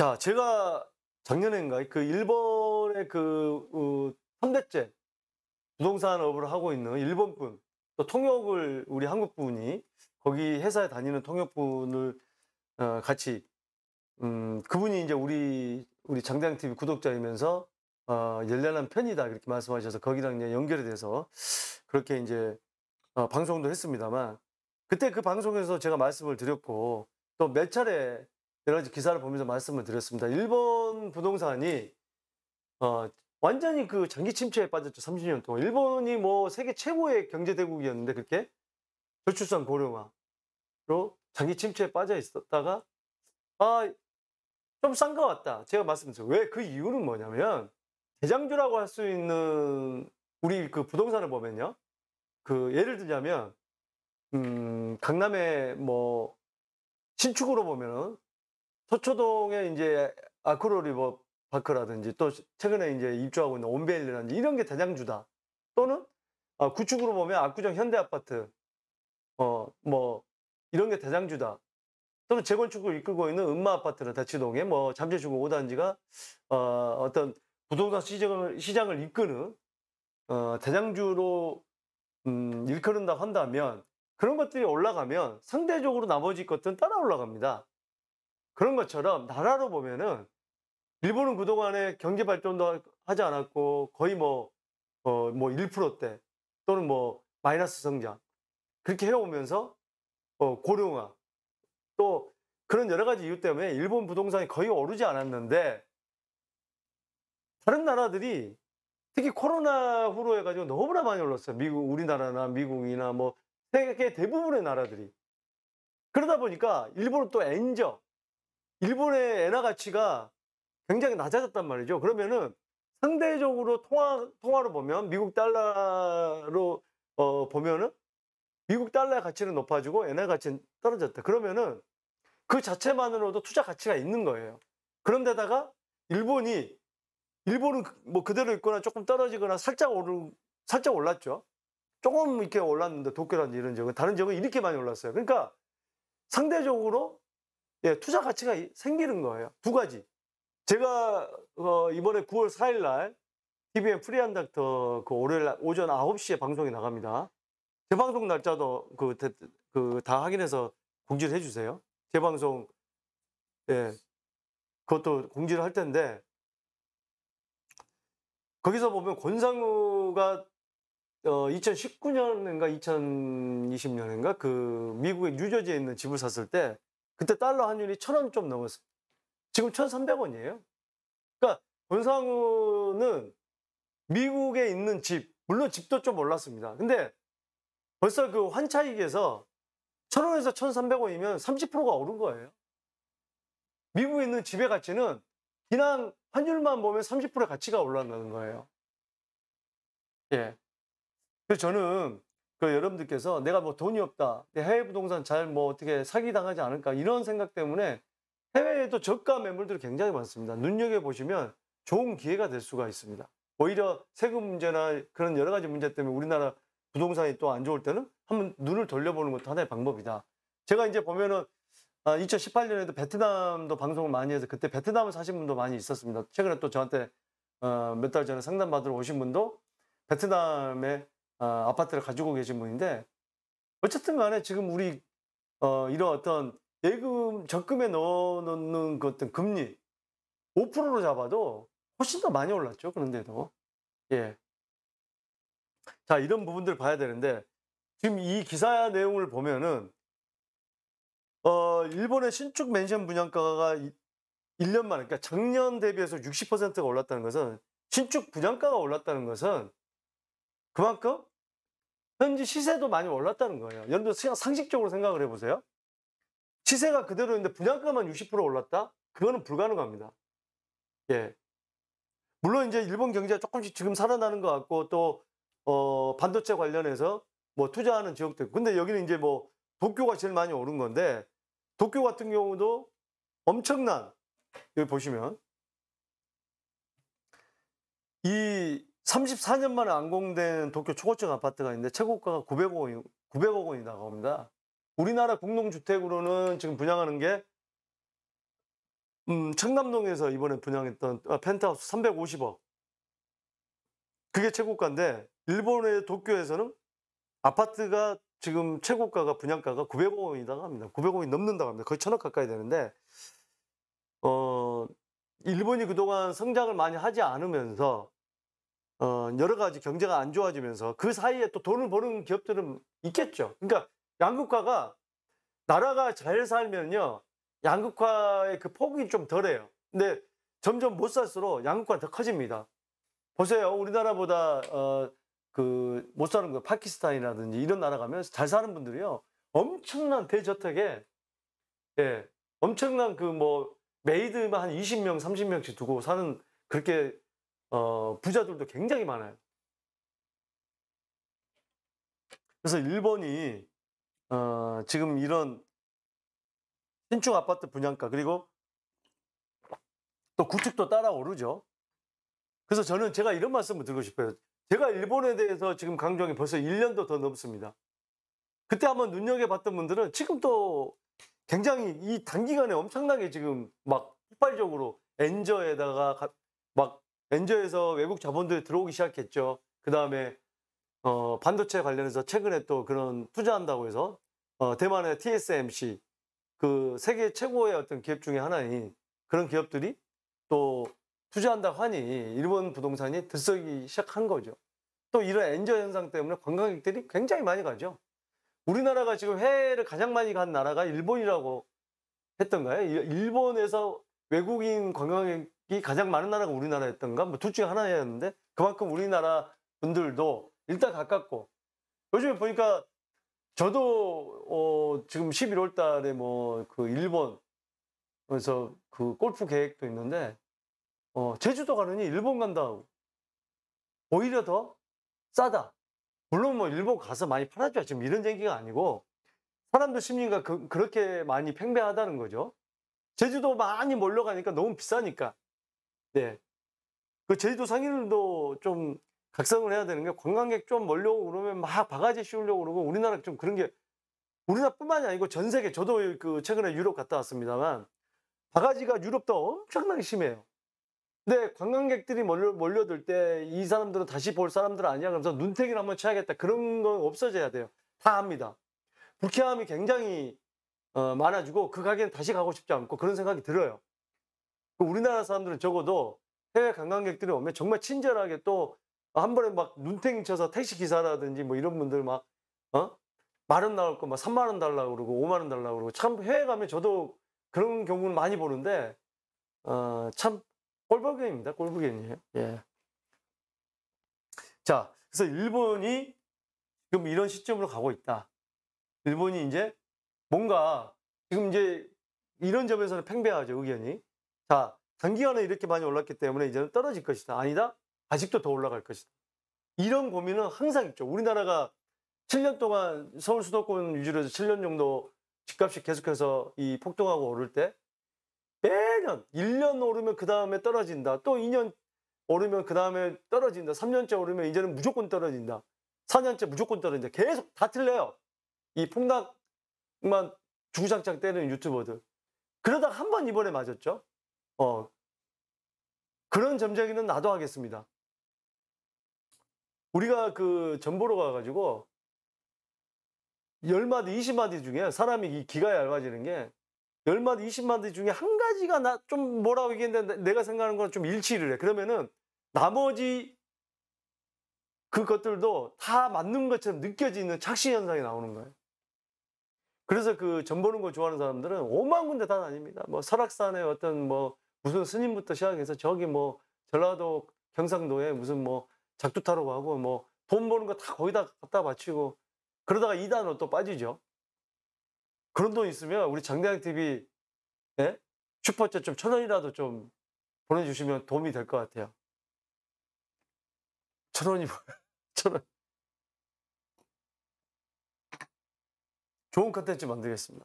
자, 제가 작년인가 그 일본의 현대째 부동산업을 하고 있는 일본 분, 또 통역을 우리 한국 분이 거기 회사에 다니는 통역분을 같이 그분이 이제 우리 장대양 TV 구독자이면서 열렬한 팬이다 이렇게 말씀하셔서 거기랑 이제 연결이 돼서 그렇게 이제 방송도 했습니다만, 그때 그 방송에서 제가 말씀을 드렸고 또 몇 차례 여러 가지 기사를 보면서 말씀을 드렸습니다. 일본 부동산이 완전히 그 장기 침체에 빠졌죠. 30년 동안. 일본이 뭐 세계 최고의 경제 대국이었는데 그렇게 저출산 고령화로 장기 침체에 빠져 있었다가 좀 싼 것 같다. 제가 말씀드렸어요. 왜? 그 이유는 뭐냐면 대장주라고 할 수 있는 우리 그 부동산을 보면요. 그 예를 들자면 강남의 뭐 신축으로 보면은 서초동에 이제 아크로 리버 파크라든지 또 최근에 이제 입주하고 있는 온베일리라든지 이런 게 대장주다. 또는 구축으로 보면 압구정 현대아파트 뭐 이런 게 대장주다. 또는 재건축을 이끌고 있는 은마아파트나 대치동에 뭐 잠재주거 5단지가 어떤 부동산 시장을 이끄는 대장주로 일컬은다 한다면, 그런 것들이 올라가면 상대적으로 나머지 것들은 따라 올라갑니다. 그런 것처럼 나라로 보면은 일본은 그동안에 경제 발전도 하지 않았고 거의 뭐 1%대 또는 뭐 마이너스 성장 그렇게 해오면서 고령화 또 그런 여러 가지 이유 때문에 일본 부동산이 거의 오르지 않았는데, 다른 나라들이 특히 코로나 후로 해가지고 너무나 많이 올랐어요. 우리나라나 미국이나 뭐 세계 대부분의 나라들이. 그러다 보니까 일본은 또 일본의 엔화 가치가 굉장히 낮아졌단 말이죠. 그러면은 상대적으로 통화로 보면 미국 달러로 보면은 미국 달러의 가치는 높아지고 엔화 가치는 떨어졌다. 그러면은 그 자체만으로도 투자 가치가 있는 거예요. 그런데다가 일본은 뭐 그대로 있거나 조금 떨어지거나 살짝 올랐죠. 조금 이렇게 올랐는데 도쿄라든지 이런 지역은, 다른 지역은 이렇게 많이 올랐어요. 그러니까 상대적으로 투자 가치가 생기는 거예요. 두 가지. 제가 이번에 9월 4일 날 TVN 프리한 닥터 그 월요일 날 오전 9시에 방송이 나갑니다. 재방송 날짜도 다 확인해서 공지를 해주세요. 재방송 그것도 공지를 할 텐데, 거기서 보면 권상우가 2019년인가 2020년인가 그 미국의 뉴저지에 있는 집을 샀을 때 그때 달러 환율이 1,000원 좀 넘었어요. 지금 1,300원이에요. 그러니까 권상우는 미국에 있는 집, 물론 집도 좀 올랐습니다. 근데 벌써 그 환차익에서 1,000원에서 1,300원이면 30%가 오른 거예요. 미국에 있는 집의 가치는 그냥 환율만 보면 30%의 가치가 올라가는 거예요. 예. 그래서 저는 여러분들께서 내가 뭐 돈이 없다, 해외 부동산 잘 뭐 어떻게 사기당하지 않을까 이런 생각 때문에 해외에도 저가 매물들이 굉장히 많습니다. 눈여겨보시면 좋은 기회가 될 수가 있습니다. 오히려 세금 문제나 그런 여러 가지 문제 때문에 우리나라 부동산이 또 안 좋을 때는 한번 눈을 돌려보는 것도 하나의 방법이다. 제가 이제 보면은 2018년에도 베트남도 방송을 많이 해서 그때 베트남을 사신 분도 많이 있었습니다. 최근에 또 저한테 몇 달 전에 상담 받으러 오신 분도 베트남에 아파트를 가지고 계신 분인데, 어쨌든 간에 지금 우리 이런 어떤 예금 적금에 넣어놓는 그 어떤 금리 5%로 잡아도 훨씬 더 많이 올랐죠. 그런데도. 예. 자, 이런 부분들을 봐야 되는데, 지금 이 기사 내용을 보면은 일본의 신축 맨션 분양가가 1년 만에, 그러니까 작년 대비해서 60%가 올랐다는 것은, 신축 분양가가 올랐다는 것은 그만큼 현지 시세도 많이 올랐다는 거예요. 여러분들 상식적으로 생각을 해보세요. 시세가 그대로인데 분양가만 60% 올랐다? 그거는 불가능합니다. 예. 물론 이제 일본 경제가 조금씩 지금 살아나는 것 같고 또 반도체 관련해서 뭐 투자하는 지역도 있고, 근데 여기는 이제 뭐 도쿄가 제일 많이 오른 건데, 도쿄 같은 경우도 엄청난, 여기 보시면 이 34년 만에 완공된 도쿄 초고층 아파트가 있는데 최고가가 900억 원이 나갑니다. 우리나라 공동주택으로는 지금 분양하는 게 청담동에서 이번에 분양했던 펜트하우스 350억. 그게 최고가인데 일본의 도쿄에서는 아파트가 지금 최고가가 분양가가 900억 원이라고 합니다. 900억이 넘는다고 합니다. 거의 1000억 가까이 되는데 일본이 그동안 성장을 많이 하지 않으면서 여러 가지 경제가 안 좋아지면서 그 사이에 또 돈을 버는 기업들은 있겠죠. 그러니까 양극화가 나라가 잘 살면요. 양극화의 그 폭이 좀 덜해요. 근데 점점 못 살수록 양극화가 더 커집니다. 보세요. 우리나라보다 못 사는 거 파키스탄이라든지 이런 나라 가면 잘 사는 분들이요. 엄청난 대저택에 엄청난 메이드만 한 20명, 30명씩 두고 사는 그렇게 부자들도 굉장히 많아요. 그래서 일본이 지금 이런 신축 아파트 분양가 그리고 또 구축도 따라오르죠. 그래서 제가 이런 말씀을 드리고 싶어요. 제가 일본에 대해서 지금 강조한 게 벌써 1년도 더 넘습니다. 그때 한번 눈여겨봤던 분들은 지금 또 굉장히 이 단기간에 엄청나게 지금 막 폭발적으로 엔저에다가 엔저에서 외국 자본들이 들어오기 시작했죠. 그 다음에 반도체 관련해서 최근에 또 그런 투자한다고 해서 대만의 TSMC 그 세계 최고의 어떤 기업 중에 하나인 그런 기업들이 또 투자한다고 하니 일본 부동산이 들썩이기 시작한 거죠. 또 이런 엔저 현상 때문에 관광객들이 굉장히 많이 가죠. 우리나라가 지금 해외를 가장 많이 간 나라가 일본이라고 했던가요? 일본에서 외국인 관광객이 가장 많은 나라가 우리나라였던가? 뭐 둘 중에 하나였는데 그만큼 우리나라 분들도 일단 가깝고 요즘에 보니까 저도 지금 11월 달에 일본에서 그 골프 계획도 있는데 제주도 가느니 일본 간다고 오히려 더 싸다. 물론 일본 가서 많이 팔아줘야 지금 이런 얘기가 아니고 사람들 심리가 그렇게 많이 팽배하다는 거죠. 제주도 많이 몰려가니까 너무 비싸니까. 네. 그 제주도 상인들도 좀 각성을 해야 되는 게 관광객 좀 몰려오고 그러면 막 바가지 씌우려고 그러고 우리나라 좀 그런 게 우리나라뿐만이 아니고 전 세계 저도 최근에 유럽 갔다 왔습니다만 바가지가 유럽도 엄청나게 심해요. 근데 관광객들이 몰려들 때 이 사람들은 다시 볼 사람들 아니야 그러면서 눈탱이를 한번 쳐야겠다 그런 건 없어져야 돼요. 다 합니다. 불쾌함이 굉장히 많아지고 그 가게는 다시 가고 싶지 않고 그런 생각이 들어요. 우리나라 사람들은 적어도 해외 관광객들이 오면 정말 친절하게 또 한 번에 막 눈탱이 쳐서 택시 기사라든지 이런 분들 만원 나올 거 3만 원 달라고 그러고 5만 원 달라고 그러고 참 해외 가면 저도 그런 경우는 많이 보는데 참 꼴불견입니다. 꼴불견이에요. 예. 자, 그래서 일본이 지금 이런 시점으로 가고 있다. 일본이 이제 뭔가 지금 이제 이런 점에서는 팽배하죠, 의견이. 자, 단기간에 이렇게 많이 올랐기 때문에 이제는 떨어질 것이다. 아니다. 아직도 더 올라갈 것이다. 이런 고민은 항상 있죠. 우리나라가 7년 동안 서울 수도권 위주로 해서 7년 정도 집값이 계속해서 이 폭등하고 오를 때 매년 1년 오르면 그 다음에 떨어진다. 또 2년 오르면 그 다음에 떨어진다. 3년째 오르면 이제는 무조건 떨어진다. 4년째 무조건 떨어진다. 계속 다 틀려요. 이 폭락만 주구장창 때리는 유튜버들. 그러다가 한 번 이번에 맞았죠. 그런 점쟁이는 나도 하겠습니다. 우리가 전 보러 가가지고 10마디, 20마디 중에 사람이 기가 얇아지는 게 10마디, 20마디 중에 한 가지가 좀 뭐라고 얘기했는데 내가 생각하는 건 좀 일치를 해. 그러면은 나머지 그것들도 다 맞는 것처럼 느껴지는 착시 현상이 나오는 거예요. 그래서 점 보는 거 좋아하는 사람들은 5만 군데 다 다닙니다. 설악산에 어떤 무슨 스님부터 시작해서 저기 전라도 경상도에 무슨 작두 타러 가고 돈 버는 거 다 거기다 갖다 바치고 그러다가 2단으로 또 빠지죠. 그런 돈 있으면 우리 장대양 TV 슈퍼챗 좀 1,000원이라도 좀 보내주시면 도움이 될 것 같아요. 1,000원이 뭐야? 1,000원. 좋은 컨텐츠 만들겠습니다.